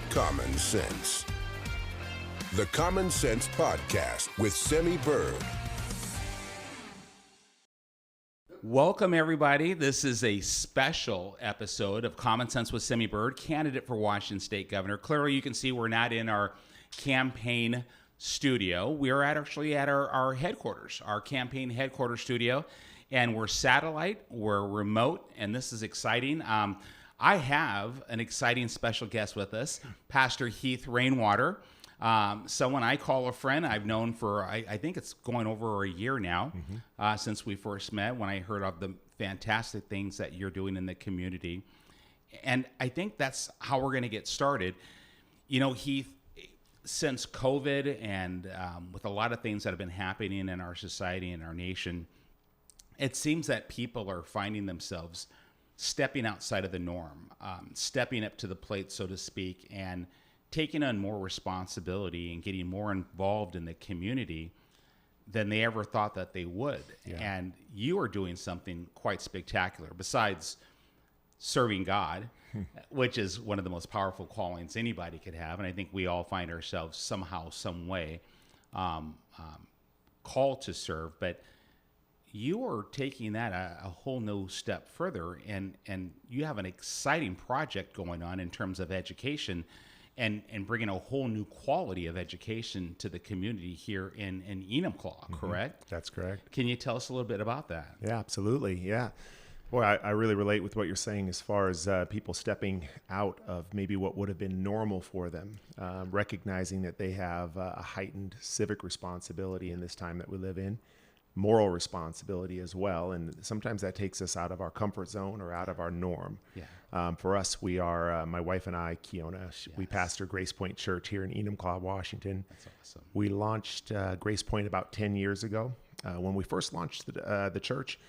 common sense. The Common Sense Podcast with Semi Bird. Welcome, everybody. This is a special episode of Common Sense with Semi Bird, candidate for Washington State Governor. Clearly, you can see we're not in our campaign studio. We're actually at our headquarters, our campaign headquarters studio, and we're satellite, we're remote, and this is exciting. I have an exciting special guest with us, Pastor Heath Rainwater. Someone I call a friend. I've known for, I think it's going over a year now, since we first met, when I heard of the fantastic things that you're doing in the community. And I think that's how we're going to get started. You know, Heath, since COVID and with a lot of things that have been happening in our society and our nation, it seems that people are finding themselves stepping outside of the norm, stepping up to the plate, so to speak, and taking on more responsibility and getting more involved in the community than they ever thought that they would. Yeah. And you are doing something quite spectacular besides serving God, which is one of the most powerful callings anybody could have. And I think we all find ourselves somehow, some way called to serve. But you are taking that a whole new step further, and you have an exciting project going on in terms of education and bringing a whole new quality of education to the community here in Enumclaw, correct? That's correct. Can you tell us a little bit about that? Yeah, absolutely. Yeah. Boy, I really relate with what you're saying as far as people stepping out of maybe what would have been normal for them, recognizing that they have a heightened civic responsibility in this time that we live in, moral responsibility as well. And sometimes that takes us out of our comfort zone or out of our norm. Yeah. For us, we are, my wife and I, Kiona, we pastor Grace Point Church here in Enumclaw, Washington. That's awesome. We launched Grace Point about 10 years ago. When we first launched the church,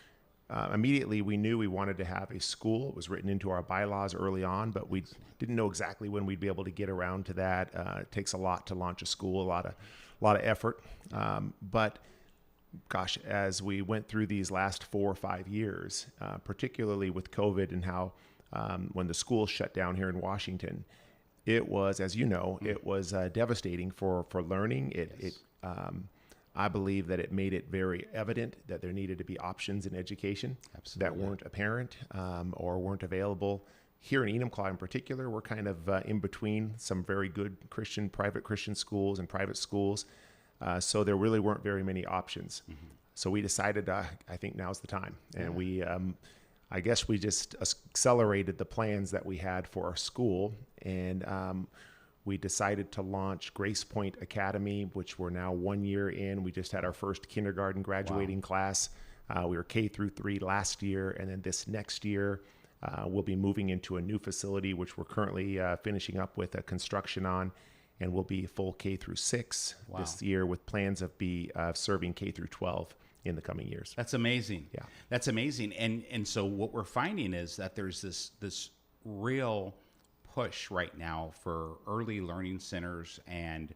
immediately we knew we wanted to have a school. It was written into our bylaws early on, but we didn't know exactly when we'd be able to get around to that. It takes a lot to launch a school, a lot of effort. But gosh, as we went through these last 4 or 5 years, particularly with COVID and how when the schools shut down here in Washington, it was, as you know, it was devastating for learning. I believe that it made it very evident that there needed to be options in education that weren't apparent or weren't available. Here in Enumclaw in particular, we're kind of in between some very good private Christian schools and private schools. So there really weren't very many options. So we decided, I think now's the time. And I guess we just accelerated the plans that we had for our school. And we decided to launch Grace Point Academy, which we're now 1 year in. We just had our first kindergarten graduating class. We were K through 3 last year. And then this next year, we'll be moving into a new facility, which we're currently finishing up with construction on. And we'll be full K through 6 this year with plans of serving K through 12 in the coming years. That's amazing. Yeah, that's amazing. And so what we're finding is that there's this real push right now for early learning centers and,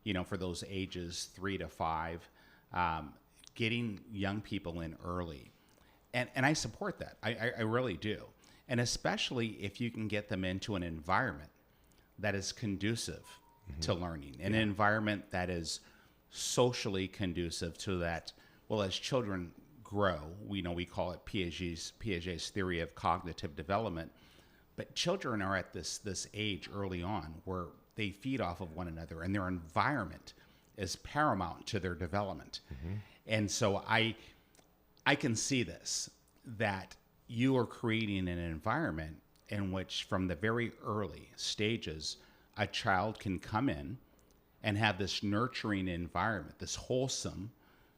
you know, for those ages 3 to 5, getting young people in early. And I support that. I really do. And especially if you can get them into an environment that is conducive to learning, an environment that is socially conducive to that. Well, as children grow, we call it Piaget's theory of cognitive development, but children are at this age early on where they feed off of one another, and their environment is paramount to their development. And so I can see this, that you are creating an environment in which from the very early stages, a child can come in and have this nurturing environment, this wholesome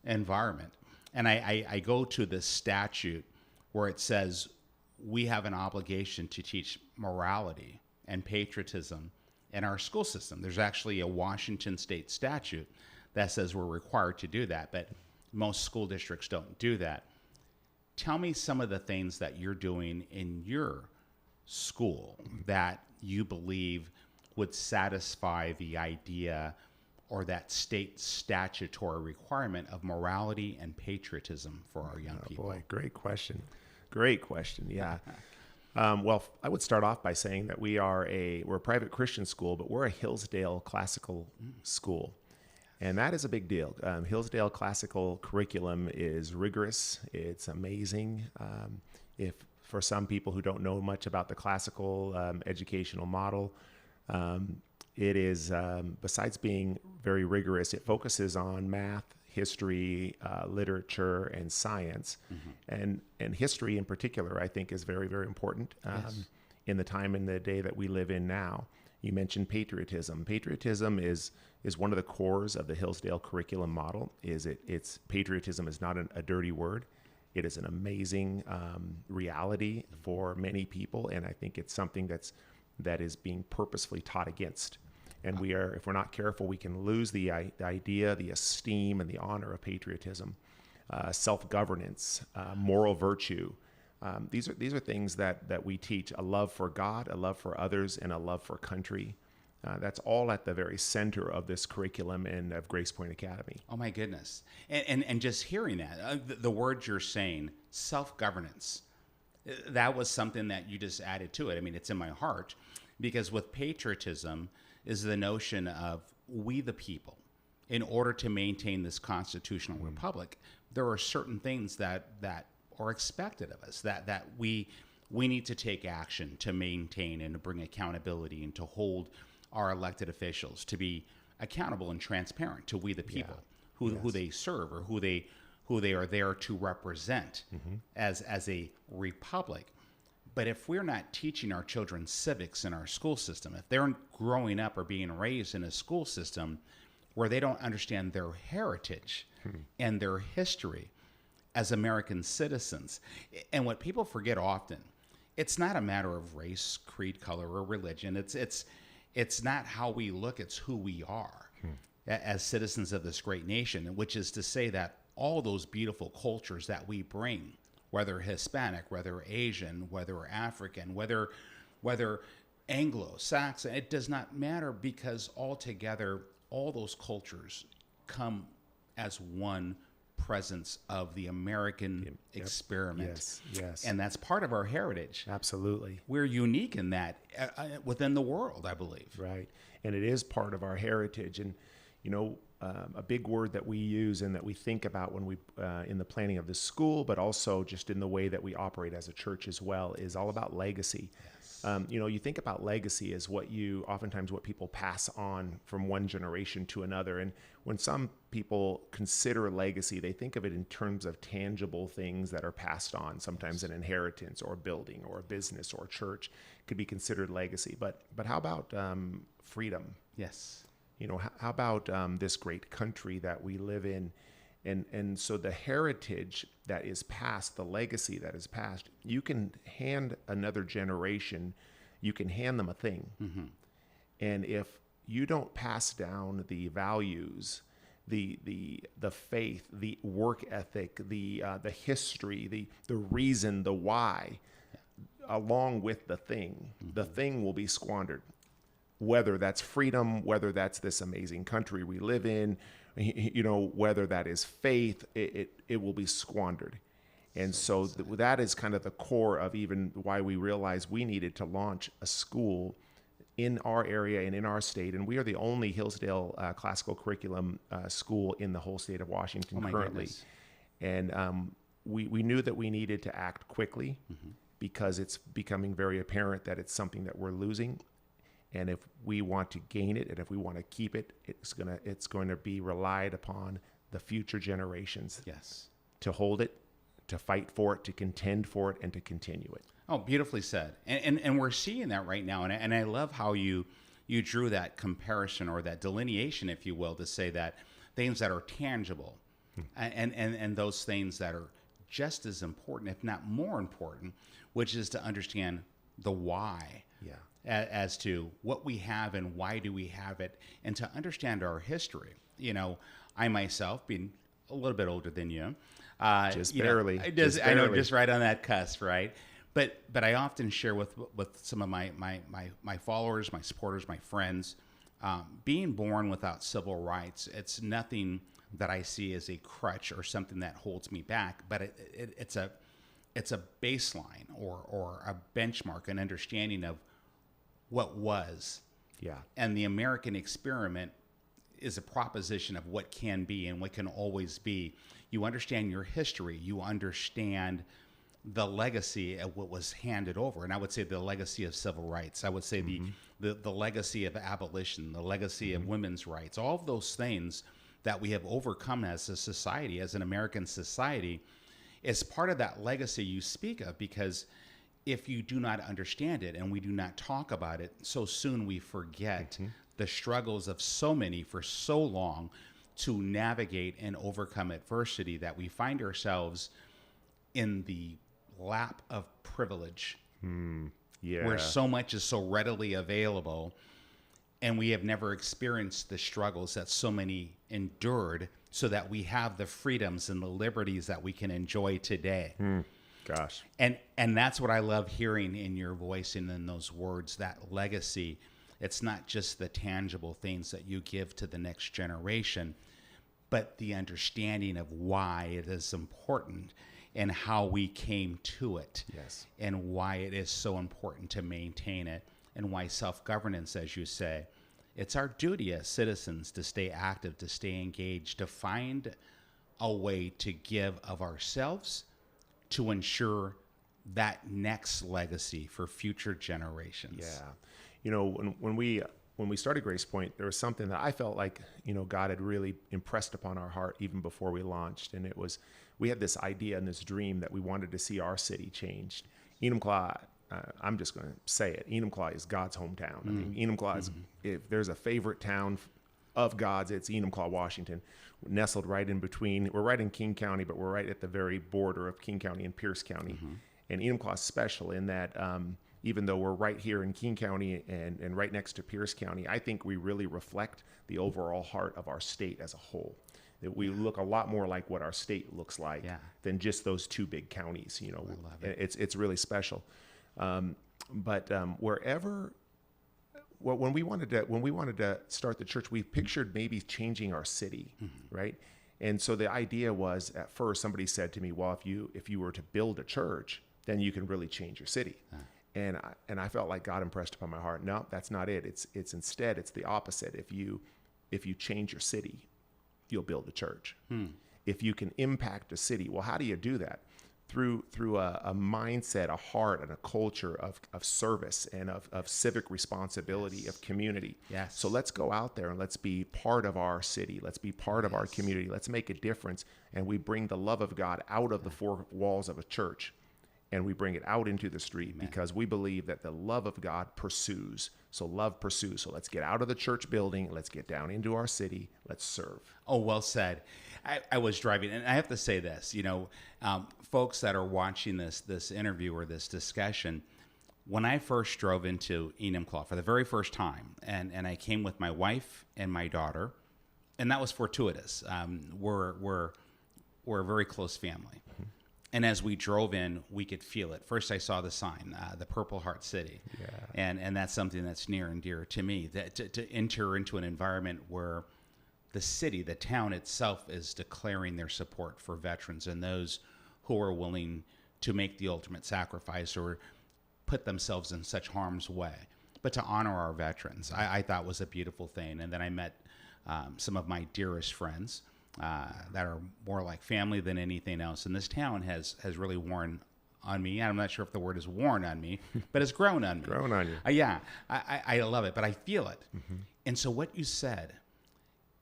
environment. And I go to this statute where it says we have an obligation to teach morality and patriotism in our school system. There's actually a Washington state statute that says we're required to do that, but most school districts don't do that. Tell me some of the things that you're doing in your school that you believe would satisfy the idea or that state statutory requirement of morality and patriotism for our young people? Boy, great question. Great question. Yeah. Well, I would start off by saying that we're a private Christian school, but we're a Hillsdale classical school. And that is a big deal. Hillsdale classical curriculum is rigorous. It's amazing. If for some people who don't know much about the classical educational model, it is, besides being very rigorous, it focuses on math, history, literature, and science. And history in particular, I think, is very, very important in the time and the day that we live in now. You mentioned patriotism. Patriotism is one of the cores of the Hillsdale curriculum model. It's patriotism is not a dirty word. It is an amazing reality for many people, and I think it's something that is being purposefully taught against. And if we're not careful, we can lose the idea, the esteem, and the honor of patriotism, self-governance, moral virtue. These are things that we teach: a love for God, a love for others, and a love for country. That's all at the very center of this curriculum and of Grace Point Academy. Oh my goodness! And just hearing that, the words you're saying, self-governance, that was something that you just added to it. I mean, it's in my heart, because with patriotism is the notion of we the people. In order to maintain this constitutional republic, there are certain things that are expected of us, that we need to take action to maintain and to bring accountability and to hold our elected officials to be accountable and transparent to we the people, who they serve, or who they are there to represent as a republic. But if we're not teaching our children civics in our school system, if they're growing up or being raised in a school system where they don't understand their heritage and their history as American citizens, and what people forget often, it's not a matter of race, creed, color, or religion. It's not how we look, it's who we are as citizens of this great nation, which is to say that all those beautiful cultures that we bring, whether Hispanic, whether Asian, whether African, whether Anglo-Saxon, it does not matter, because altogether, all those cultures come as one presence of the American experiment. Yes. And that's part of our heritage. Absolutely. We're unique in that within the world, I believe. Right. And it is part of our heritage. And, a big word that we use and that we think about when we, in the planning of the school, but also just in the way that we operate as a church as well, is all about legacy. Yes. You think about legacy as oftentimes what people pass on from one generation to another. And when some people consider legacy, they think of it in terms of tangible things that are passed on. Sometimes an inheritance or a building or a business or a church could be considered legacy. But how about freedom? Yes. How about this great country that we live in? And so the heritage that is passed, the legacy that is passed, you can hand another generation, you can hand them a thing. And if you don't pass down the values, the faith, the work ethic, the history, the reason, the why, along with the thing will be squandered. Whether that's freedom, whether that's this amazing country we live in, whether that is faith, it will be squandered. And so that is kind of the core of even why we realized we needed to launch a school in our area and in our state. And we are the only Hillsdale classical curriculum school in the whole state of Washington currently. Goodness. And we knew that we needed to act quickly because it's becoming very apparent that it's something that we're losing. And if we want to gain it, and if we want to keep it, it's going to be relied upon the future generations. Yes. To hold it, to fight for it, to contend for it, and to continue it. Oh, beautifully said. And we're seeing that right now. And I love how you drew that comparison, or that delineation, if you will, to say that things that are tangible and those things that are just as important, if not more important, which is to understand the why. Yeah. As to what we have and why do we have it, and to understand our history. I myself, being a little bit older than you, just barely. I know, just right on that cusp, right? But I often share with some of my followers, my supporters, my friends, being born without civil rights, it's nothing that I see as a crutch or something that holds me back, but it's it's a baseline or a benchmark, an understanding of what was. Yeah. And the American experiment is a proposition of what can be and what can always be. You understand your history. You understand the legacy of what was handed over. And I would say the legacy of civil rights. I would say the legacy of abolition, the legacy of women's rights, all of those things that we have overcome as a society, as an American society, is part of that legacy you speak of. Because if you do not understand it and we do not talk about it, so soon we forget the struggles of so many for so long to navigate and overcome adversity, that we find ourselves in the lap of privilege, where so much is so readily available, and we have never experienced the struggles that so many endured, so that we have the freedoms and the liberties that we can enjoy today. Gosh. And that's what I love hearing in your voice and in those words, that legacy. It's not just the tangible things that you give to the next generation, but the understanding of why it is important and how we came to it. Yes. And why it is so important to maintain it, and why self-governance, as you say, it's our duty as citizens to stay active, to stay engaged, to find a way to give of ourselves to ensure that next legacy for future generations. Yeah. You know, when we started Grace Point, there was something that I felt like, you know, God had really impressed upon our heart even before we launched. And it was, we had this idea and this dream that we wanted to see our city changed. Enumclaw, I'm just going to say it, Enumclaw is God's hometown. I mean, Enumclaw is, if there's a favorite town of God's, it's Enumclaw, Washington, nestled right in between. We're right in King County, but we're right at the very border of King County and Pierce County. And Enumclaw is special in that even though we're right here in King County and right next to Pierce County, I think we really reflect the overall heart of our state as a whole. That we look a lot more like what our state looks like than just those two big counties. You know, I love it. It's really special. But wherever, when we wanted to start the church, we pictured maybe changing our city, right? And so the idea was, at first, somebody said to me, "Well, if you were to build a church, then you can really change your city." And I felt like God impressed upon my heart, no, that's not it. It's instead, it's the opposite. If you change your city, you'll build a church. If you can impact a city, well, how do you do that? Through a mindset, a heart, and a culture of service and of civic responsibility, of community. Yes. So let's go out there and let's be part of our city. Let's be part of our community. Let's make a difference. And we bring the love of God out of the four walls of a church, and we bring it out into the street. Amen. Because we believe that the love of God pursues. So love pursues. So let's get out of the church building. Let's get down into our city. Let's serve. Oh, well said. I was driving, and I have to say this, you know, folks that are watching this interview or this discussion, when I first drove into Enumclaw for the very first time, and I came with my wife and my daughter, and that was fortuitous. We're a very close family. And as we drove in, we could feel it. First, I saw the sign, the Purple Heart City. And that's something that's near and dear to me, that to enter into an environment where the city, the town itself, is declaring their support for veterans and those who are willing to make the ultimate sacrifice or put themselves in such harm's way. But to honor our veterans, I thought was a beautiful thing. And then I met some of my dearest friends that are more like family than anything else. And this town has really worn on me. I'm not sure if the word is worn on me, but it's grown on me. Grown on you. I love it, but I feel it. And so what you said,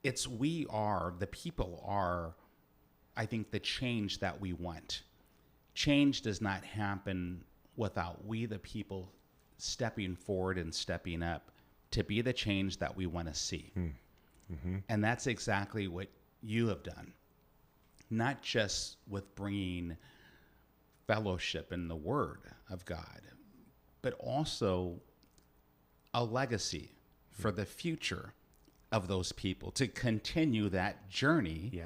the people are, I think, the change that we want. Change does not happen without we, the people, stepping forward and stepping up to be the change that we want to see. And that's exactly what you have done, not just with bringing fellowship in the Word of God, but also a legacy for the future of those people, to continue that journey,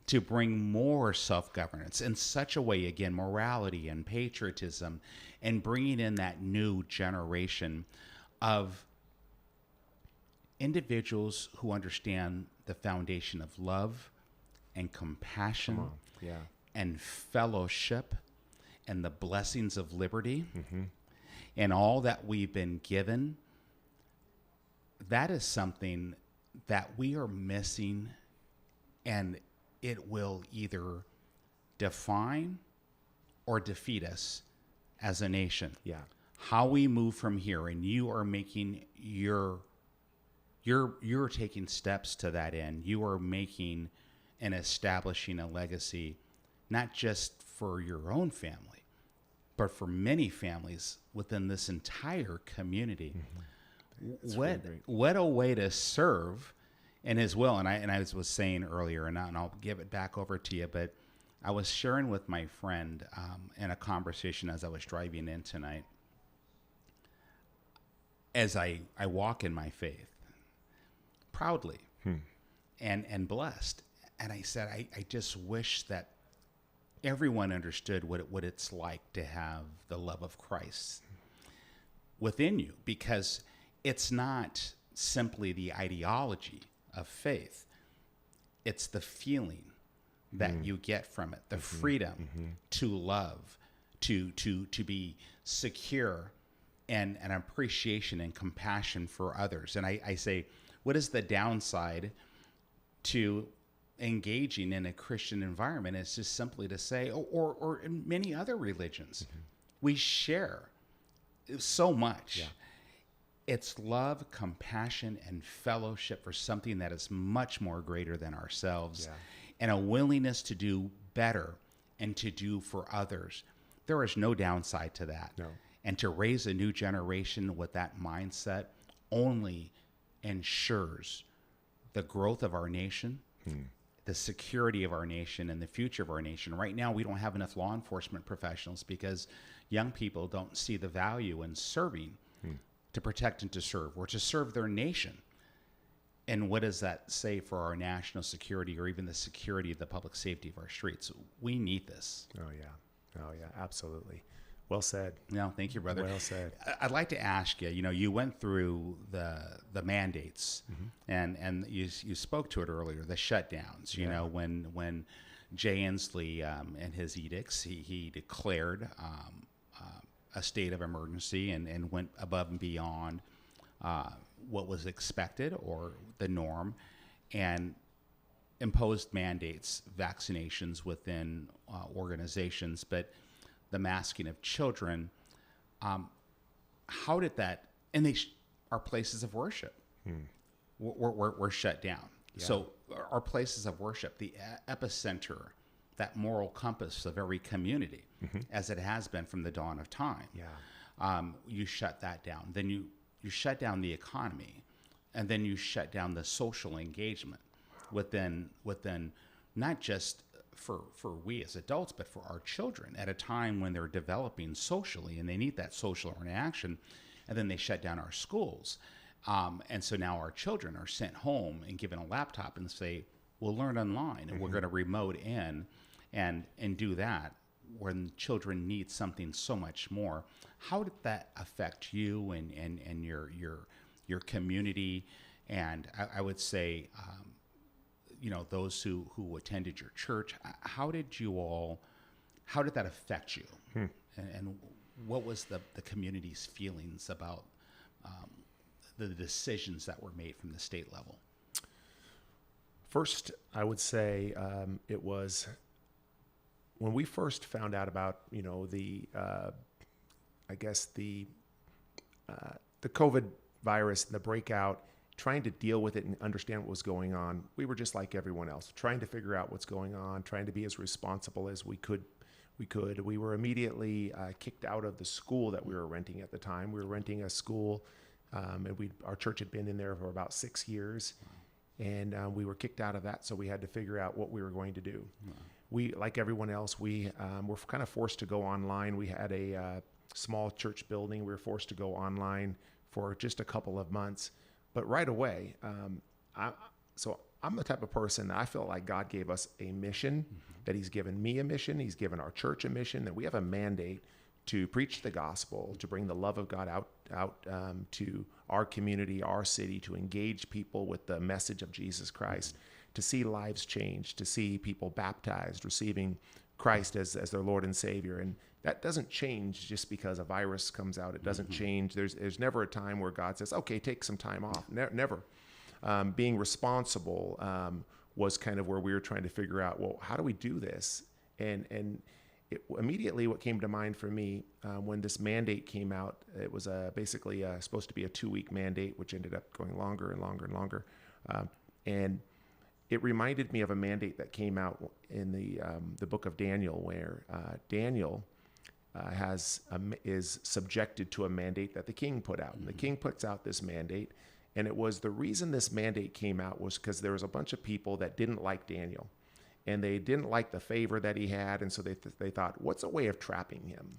to bring more self-governance in such a way, again, morality and patriotism, and bringing in that new generation of individuals who understand the foundation of love and compassion and fellowship and the blessings of liberty and all that we've been given, that is something that we are missing, and it will either define or defeat us as a nation. Yeah. How we move from here, and you are making you're taking steps to that end. You are making and establishing a legacy, not just for your own family, but for many families within this entire community. What a way to serve in His will. And I was saying earlier, and I'll give it back over to you, but I was sharing with my friend in a conversation as I was driving in tonight, as I walk in my faith, proudly and blessed. And I said, I just wish that everyone understood what it's like to have the love of Christ within you, because it's not simply the ideology of faith. It's the feeling that you get from it, the freedom to love, to be secure, and an appreciation and compassion for others. And I say, what is the downside to engaging in a Christian environment? It's just simply to say, or in many other religions, we share so much. Yeah. It's love, compassion, and fellowship for something that is much more greater than ourselves, and a willingness to do better and to do for others. There is no downside to that. No. And to raise a new generation with that mindset only ensures the growth of our nation, the security of our nation, and the future of our nation. Right now, we don't have enough law enforcement professionals because young people don't see the value in serving to protect and to serve, or to serve their nation. And what does that say for our national security, or even the security of the public safety of our streets? We need this. Oh, yeah, absolutely. Well said. No, thank you, brother. Well said. I'd like to ask you, you went through the mandates, and you spoke to it earlier, the shutdowns, you know, when Jay Inslee and his edicts, he declared a state of emergency and went above and beyond what was expected or the norm, and imposed mandates, vaccinations within organizations, but the masking of children. How did that, and they our places of worship were shut down. Yeah. So our places of worship, the epicenter, that moral compass of every community, as it has been from the dawn of time. Yeah. You shut that down. Then you shut down the economy, and then you shut down the social engagement within not just for we as adults, but for our children at a time when they're developing socially and they need that social interaction. And then they shut down our schools. And so now our children are sent home and given a laptop and say, we'll learn online, and we're going to remote in and do that, when children need something so much more. How did that affect you and your community? And I would say, those who attended your church, how did that affect you? And what was the community's feelings about the decisions that were made from the state level? First, I would say it was when we first found out about, the COVID virus and the breakout, trying to deal with it and understand what was going on. We were just like everyone else, trying to figure out what's going on, trying to be as responsible as we could. We were immediately kicked out of the school that we were renting at the time. We were renting a school, and our church had been in there for about 6 years. And we were kicked out of that, so we had to figure out what we were going to do. We, like everyone else, we were kind of forced to go online. We had a small church building. We were forced to go online for just a couple of months. But right away, I'm the type of person that I feel like God gave us a mission, that He's given me a mission, He's given our church a mission, that we have a mandate to preach the gospel, to bring the love of God out to our community, our city, to engage people with the message of Jesus Christ, to see lives changed, to see people baptized, receiving Christ as their Lord and Savior. And that doesn't change just because a virus comes out. It doesn't change. There's never a time where God says, okay, take some time off. Never. Being responsible was kind of where we were trying to figure out, well, how do we do this? And immediately what came to mind for me when this mandate came out, it was basically supposed to be a 2-week mandate, which ended up going longer and longer and longer. And it reminded me of a mandate that came out in the book of Daniel, where Daniel is subjected to a mandate that the king put out. And the king puts out this mandate, and it was the reason this mandate came out was because there was a bunch of people that didn't like Daniel, and they didn't like the favor that he had, and so they thought, what's a way of trapping him?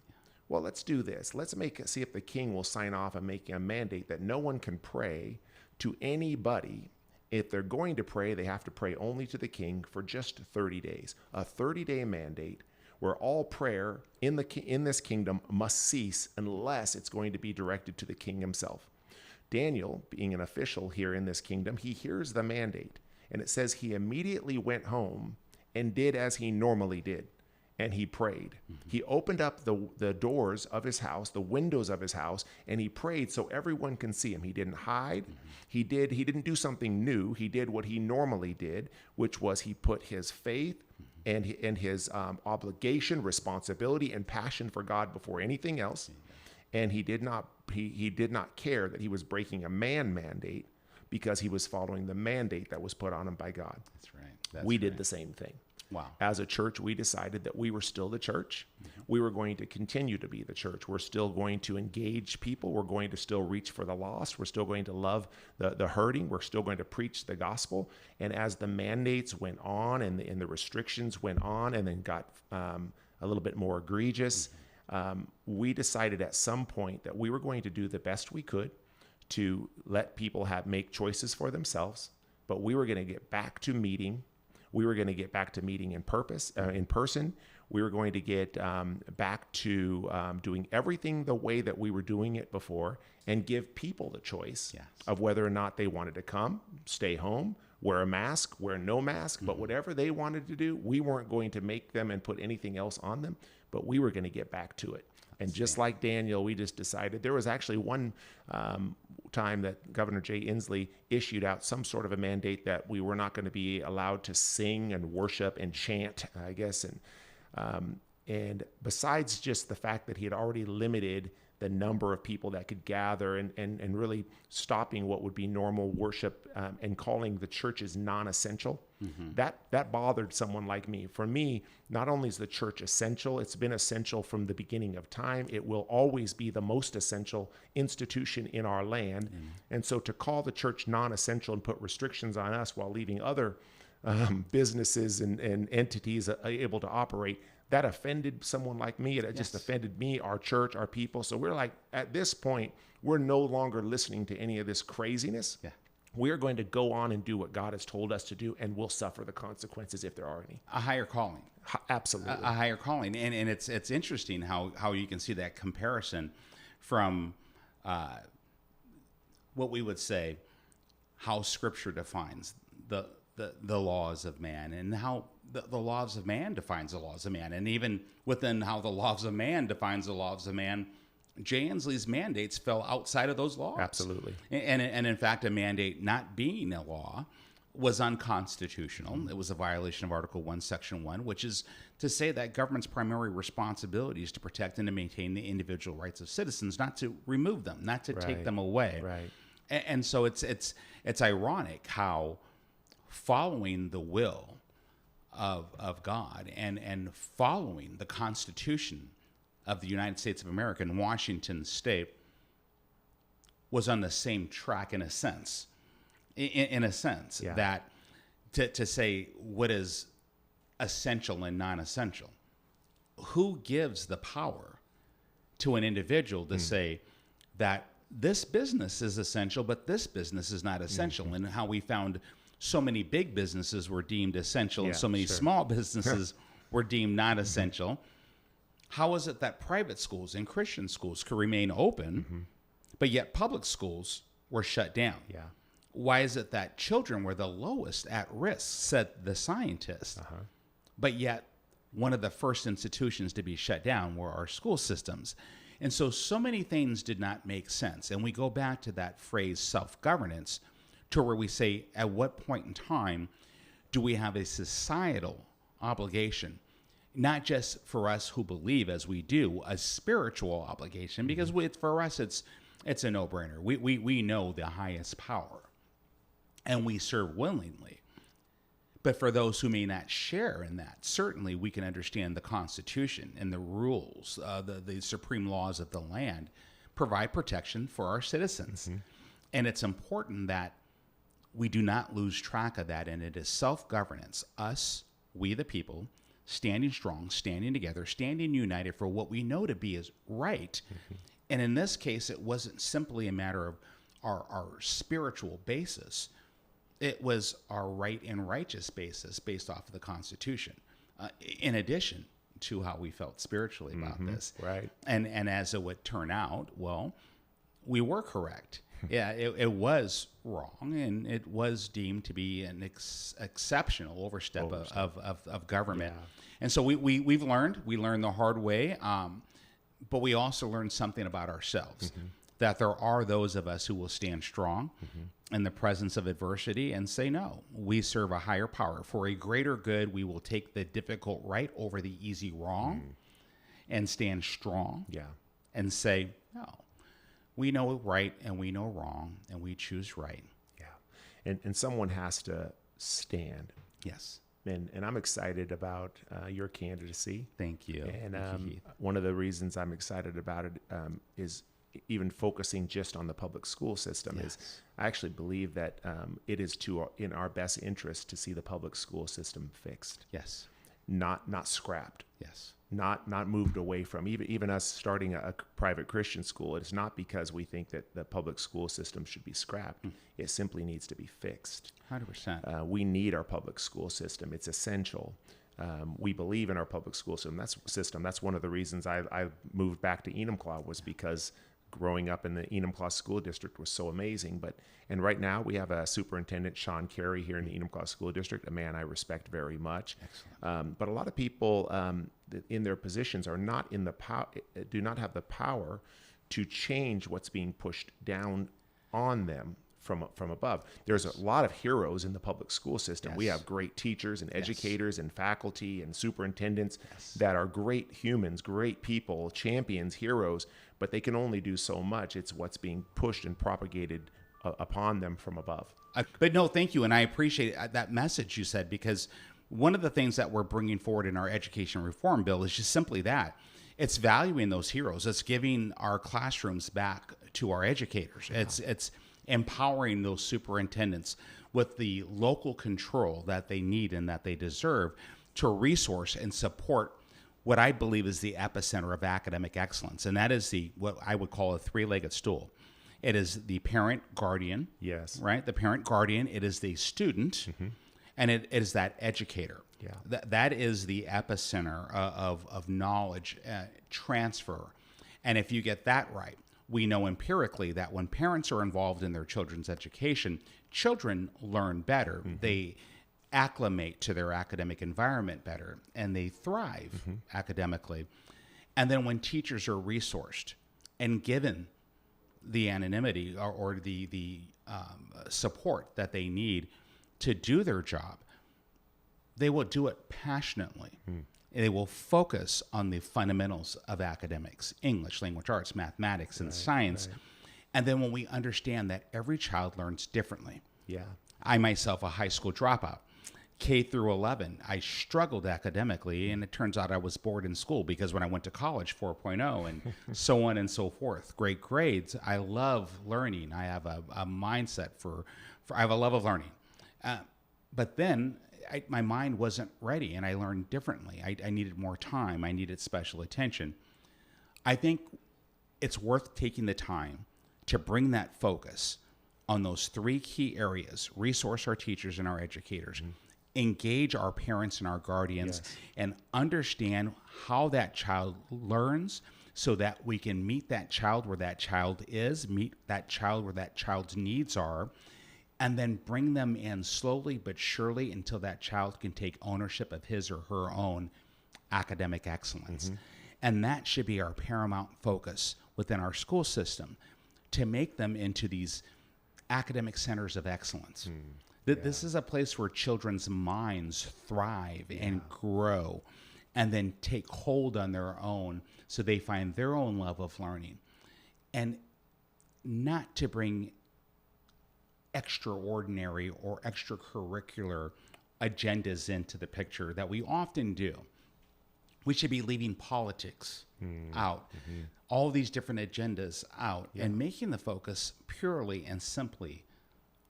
Well, let's do this. Let's see if the king will sign off on making a mandate that no one can pray to anybody. If they're going to pray, they have to pray only to the king for just 30 days. A 30-day mandate where all prayer in this kingdom must cease unless it's going to be directed to the king himself. Daniel, being an official here in this kingdom, he hears the mandate, and it says he immediately went home and did as he normally did, and he prayed. He opened up the doors of his house, the windows of his house, and he prayed so everyone can see him. He didn't hide. He didn't do something new. He did what he normally did, which was he put his faith and his obligation, responsibility, and passion for God before anything else. And he did not care that he was breaking a mandate, because he was following the mandate that was put on him by God. That's right. We did the same thing. Wow. As a church, we decided that we were still the church. We were going to continue to be the church. We're still going to engage people. We're going to still reach for the lost. We're still going to love the hurting. We're still going to preach the gospel. And as the mandates went on and the restrictions went on and then got a little bit more egregious, we decided at some point that we were going to do the best we could to let people make choices for themselves, but we were going to get back to meeting. We were going to get back to meeting in person. We were going to get back to doing everything the way that we were doing it before, and give people the choice of whether or not they wanted to come, stay home, wear a mask, wear no mask, but whatever they wanted to do, we weren't going to make them and put anything else on them, but we were going to get back to it. And just like Daniel, we just decided. There was actually one time that Governor Jay Inslee issued out some sort of a mandate that we were not going to be allowed to sing and worship and chant, I guess. And besides just the fact that he had already limited the number of people that could gather and really stopping what would be normal worship and calling the churches non-essential, that bothered someone like me. For me, not only is the church essential, it's been essential from the beginning of time. It will always be the most essential institution in our land. And so to call the church non-essential and put restrictions on us while leaving other businesses and entities able to operate, that offended someone like me. It just offended me, our church, our people. So we're like, at this point, we're no longer listening to any of this craziness. We're going to go on and do what God has told us to do, and we'll suffer the consequences if there are any. A higher calling. Absolutely. A higher calling. And it's interesting how you can see that comparison from what we would say, how Scripture defines the laws of man, and how the laws of man defines the laws of man. And even within how the laws of man defines the laws of man, Jay Inslee's mandates fell outside of those laws. Absolutely. And in fact, a mandate not being a law was unconstitutional. It was a violation of Article 1, Section 1, which is to say that government's primary responsibility is to protect and to maintain the individual rights of citizens, not to remove them, not to take them away. Right. And so it's ironic how following the will of God and following the Constitution of the United States of America and Washington State was on the same track in a sense. That to say what is essential and non-essential, who gives the power to an individual to say that this business is essential, but this business is not essential, and how we found so many big businesses were deemed essential and so many small businesses were deemed not essential. How is it that private schools and Christian schools could remain open, but yet public schools were shut down? Why is it that children were the lowest at risk, said the scientists, but yet one of the first institutions to be shut down were our school systems. And so many things did not make sense. And we go back to that phrase self-governance, to where we say, at what point in time do we have a societal obligation, not just for us who believe as we do, a spiritual obligation, because for us it's a no-brainer. We know the highest power, and we serve willingly. But for those who may not share in that, certainly we can understand the Constitution and the rules, the supreme laws of the land provide protection for our citizens. And it's important that we do not lose track of that. And it is self-governance, us, we the people, standing strong, standing together, standing united for what we know to be is right. And in this case, it wasn't simply a matter of our spiritual basis. It was our right and righteous basis based off of the Constitution, in addition to how we felt spiritually about this. Right. And as it would turn out, well, we were correct. Yeah, it was wrong, and it was deemed to be an exceptional overstep of government. Yeah. And so we've learned. We learned the hard way, but we also learned something about ourselves, that there are those of us who will stand strong in the presence of adversity and say, no, we serve a higher power. For a greater good, we will take the difficult right over the easy wrong and stand strong and say, no, we know right and we know wrong and we choose right. Yeah. And someone has to stand. Yes. And I'm excited about your candidacy. Thank you. And Thank you, Heath. one of the reasons I'm excited about it is even focusing just on the public school system. Is I actually believe that it is in our best interest to see the public school system fixed. Yes. Not scrapped. Yes. Not moved away from. Even us starting a private Christian school, it's not because we think that the public school system should be scrapped. It simply needs to be fixed. 100%. We need our public school system. It's essential. We believe in our public school system. That's one of the reasons I moved back to Enumclaw, was because growing up in the Enumclaw School District was so amazing. And right now we have a superintendent, Sean Carey, here in the Enumclaw School District, a man I respect very much. But a lot of people in their positions are not in the do not have the power to change what's being pushed down on them from above. There's a lot of heroes in the public school system. Yes. We have great teachers and educators and faculty and superintendents that are great humans, great people, champions, heroes, but they can only do so much. It's what's being pushed and propagated upon them from above. But no, thank you. And I appreciate that message you said, because one of the things that we're bringing forward in our education reform bill is just simply that. It's valuing those heroes. It's giving our classrooms back to our educators. Yeah. It's empowering those superintendents with the local control that they need and that they deserve to resource and support what I believe is the epicenter of academic excellence. And that is what I would call a three-legged stool. It is the parent guardian. Yes. Right? The parent guardian. It is the student. And it is that educator. Yeah. That is the epicenter of knowledge transfer. And if you get that right, we know empirically that when parents are involved in their children's education, children learn better. They acclimate to their academic environment better, and they thrive academically. And then when teachers are resourced and given the anonymity or the support that they need to do their job, they will do it passionately. They will focus on the fundamentals of academics, English, language arts, mathematics, and science. Right. And then when we understand that every child learns differently. Yeah. I myself, a high school dropout, K through 11, I struggled academically, and it turns out I was bored in school because when I went to college, 4.0, and so on and so forth, great grades. I love learning. I have a mindset I have a love of learning. But then my mind wasn't ready, and I learned differently. I needed more time. I needed special attention. I think it's worth taking the time to bring that focus on those three key areas: resource our teachers and our educators, engage our parents and our guardians, and understand how that child learns so that we can meet that child where that child is, meet that child where that child's needs are, and then bring them in slowly but surely until that child can take ownership of his or her own academic excellence. And that should be our paramount focus within our school system, to make them into these academic centers of excellence. This is a place where children's minds thrive and grow and then take hold on their own, so they find their own love of learning. And not to bring extraordinary or extracurricular agendas into the picture that we often do. We should be leaving politics out, all these different agendas out, and making the focus purely and simply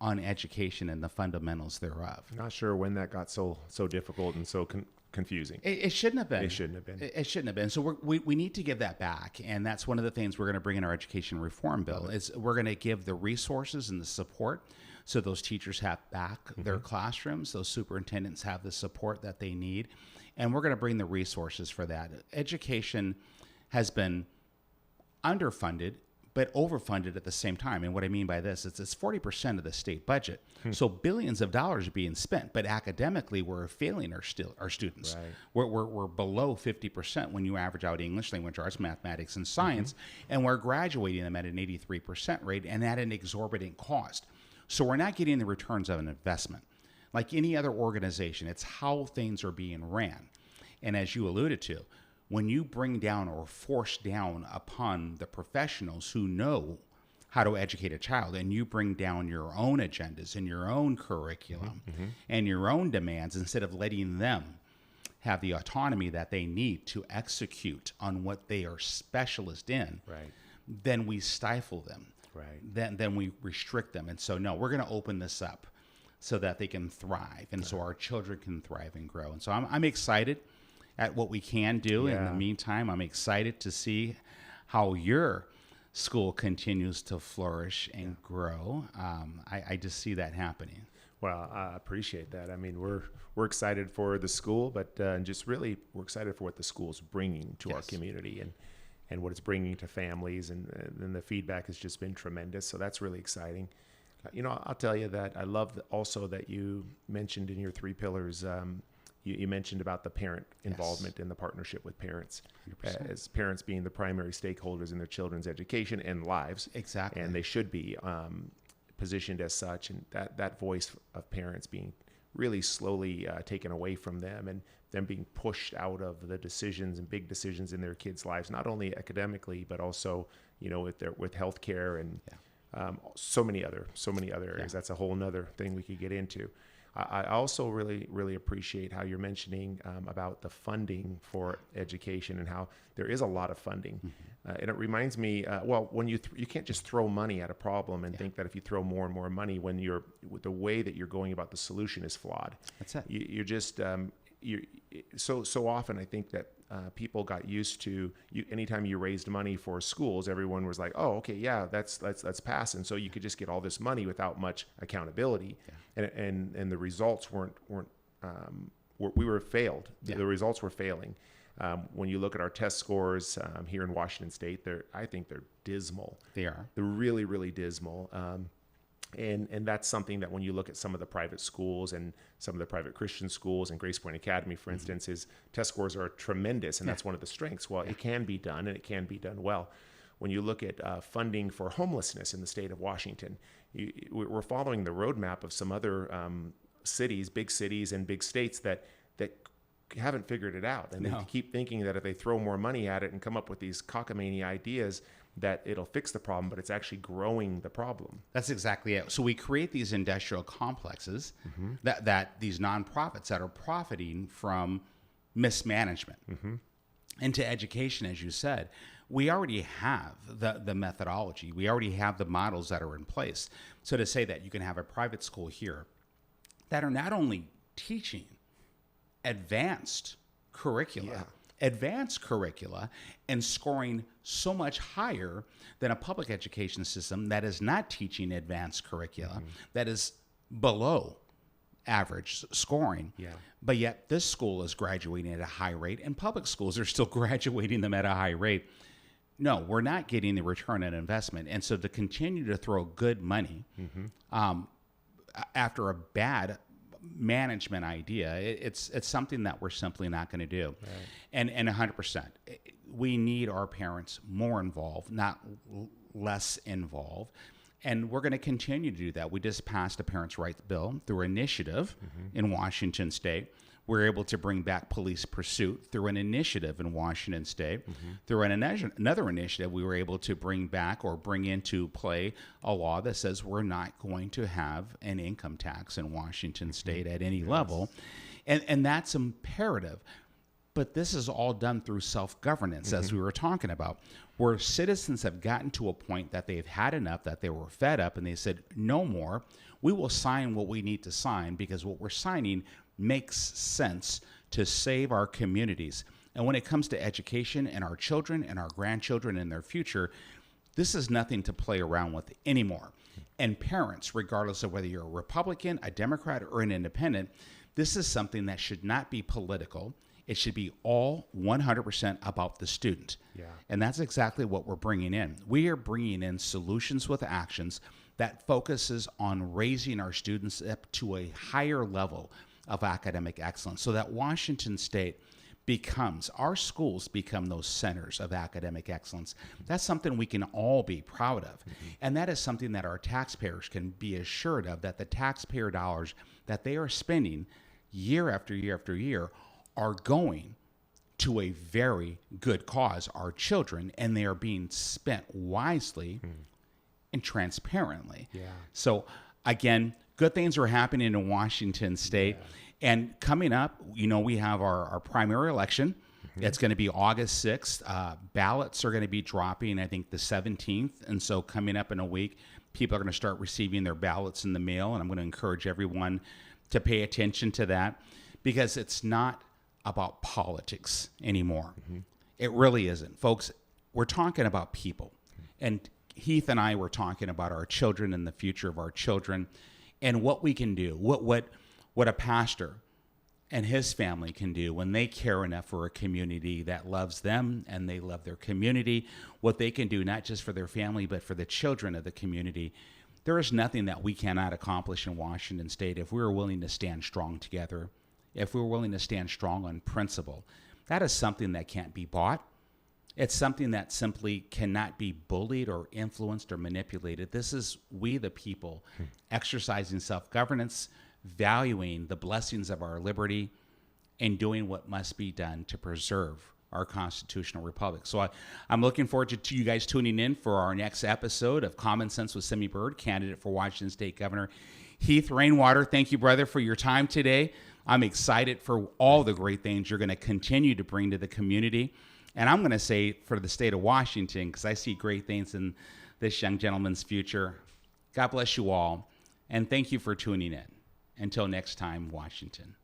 on education and the fundamentals thereof. Not sure when that got so difficult and so confusing. It shouldn't have been. It shouldn't have been. It shouldn't have been. So we need to give that back, and that's one of the things we're going to bring in our education reform bill. Is we're going to give the resources and the support, so those teachers have back their classrooms, those superintendents have the support that they need, and we're going to bring the resources for that. Education has been underfunded, but overfunded at the same time. And what I mean by this is it's 40% of the state budget. So billions of dollars are being spent, but academically we're failing our students. Right. We're below 50% when you average out English, language arts, mathematics, and science, and we're graduating them at an 83% rate and at an exorbitant cost. So we're not getting the returns of an investment. Like any other organization, it's how things are being ran. And as you alluded to, when you bring down or force down upon the professionals who know how to educate a child, and you bring down your own agendas and your own curriculum and your own demands, instead of letting them have the autonomy that they need to execute on what they are specialist in, then we stifle them. Then we restrict them. And so, no, we're going to open this up so that they can thrive, and so our children can thrive and grow. And so I'm excited at what we can do. In the meantime, I'm excited to see how your school continues to flourish and grow. I just see that happening. Well, I appreciate that. I mean, we're excited for the school, but just really we're excited for what the school's bringing to our community and what it's bringing to families, and the feedback has just been tremendous. So that's really exciting. I'll tell you that I love also that you mentioned in your 3 pillars. You mentioned about the parent involvement in the partnership with parents, 100%. As parents being the primary stakeholders in their children's education and lives. Exactly. And they should be positioned as such, and that voice of parents being really slowly taken away from them, and them being pushed out of the decisions and big decisions in their kids' lives, not only academically, but also, with healthcare and so many other areas. That's a whole nother thing we could get into. I also really, really appreciate how you're mentioning about the funding for education, and how there is a lot of funding. And it reminds me, when you can't just throw money at a problem and think that if you throw more and more money, when the way that you're going about the solution is flawed. That's it. You're just so often I think that people got used to anytime you raised money for schools, everyone was like, oh, okay, yeah, let's pass. And so you could just get all this money without much accountability. And the results we were failed. The results were failing. When you look at our test scores here in Washington State, I think they're dismal. They are. They're really, really dismal. And that's something that when you look at some of the private schools and some of the private Christian schools, and Grace Point Academy, for instance, his test scores are tremendous, and that's one of the strengths. Well, it can be done, and it can be done well. When you look at funding for homelessness in the state of Washington, we're following the roadmap of some other big cities and big states that haven't figured it out. And they keep thinking that if they throw more money at it and come up with these cockamamie ideas, that it'll fix the problem, but it's actually growing the problem. That's exactly it. So we create these industrial complexes that these nonprofits that are profiting from mismanagement. Into education, as you said, we already have the methodology. We already have the models that are in place. So to say that you can have a private school here that are not only teaching advanced curricula, and scoring so much higher than a public education system that is not teaching advanced curricula, that is below average scoring. But yet this school is graduating at a high rate, and public schools are still graduating them at a high rate. No, we're not getting the return on investment. And so to continue to throw good money after a bad management idea. It's something that we're simply not going to do. Right. And 100%, we need our parents more involved, not less involved. And we're going to continue to do that. We just passed a Parents' Rights Bill through initiative in Washington State. We're able to bring back police pursuit through an initiative in Washington State. Through another initiative, we were able to bring back or bring into play a law that says we're not going to have an income tax in Washington State at any level. And that's imperative. But this is all done through self-governance, as we were talking about, where citizens have gotten to a point that they've had enough, that they were fed up, and they said, no more. We will sign what we need to sign because what we're signing makes sense to save our communities. And when it comes to education and our children and our grandchildren and their future, this is nothing to play around with anymore. And parents, regardless of whether you're a Republican, a Democrat, or an independent, this is something that should not be political. It should be all 100% about the student. Yeah. And that's exactly what we're bringing in. We are bringing in solutions with actions that focuses on raising our students up to a higher level of academic excellence so that Washington State our schools become those centers of academic excellence. That's something we can all be proud of. And that is something that our taxpayers can be assured of, that the taxpayer dollars that they are spending year after year after year are going to a very good cause, our children, and they are being spent wisely and transparently. Yeah. So again, good things are happening in Washington State. Yeah. And coming up, we have our primary election. It's going to be August 6th. Ballots are going to be dropping, I think, the 17th. And so coming up in a week, people are going to start receiving their ballots in the mail. And I'm going to encourage everyone to pay attention to that, because it's not about politics anymore. It really isn't. Folks, we're talking about people. And Heath and I were talking about our children and the future of our children and what we can do, what a pastor and his family can do when they care enough for a community that loves them and they love their community, what they can do not just for their family but for the children of the community. There is nothing that we cannot accomplish in Washington State if we're willing to stand strong together, if we're willing to stand strong on principle. That is something that can't be bought. It's something that simply cannot be bullied or influenced or manipulated. This is we the people exercising self-governance, valuing the blessings of our liberty, and doing what must be done to preserve our constitutional republic. So I'm looking forward to you guys tuning in for our next episode of Common Sense with Semi Bird, candidate for Washington State Governor Heath Rainwater. Thank you, brother, for your time today. I'm excited for all the great things you're going to continue to bring to the community. And I'm going to say for the state of Washington, because I see great things in this young gentleman's future. God bless you all. And thank you for tuning in. Until next time, Washington.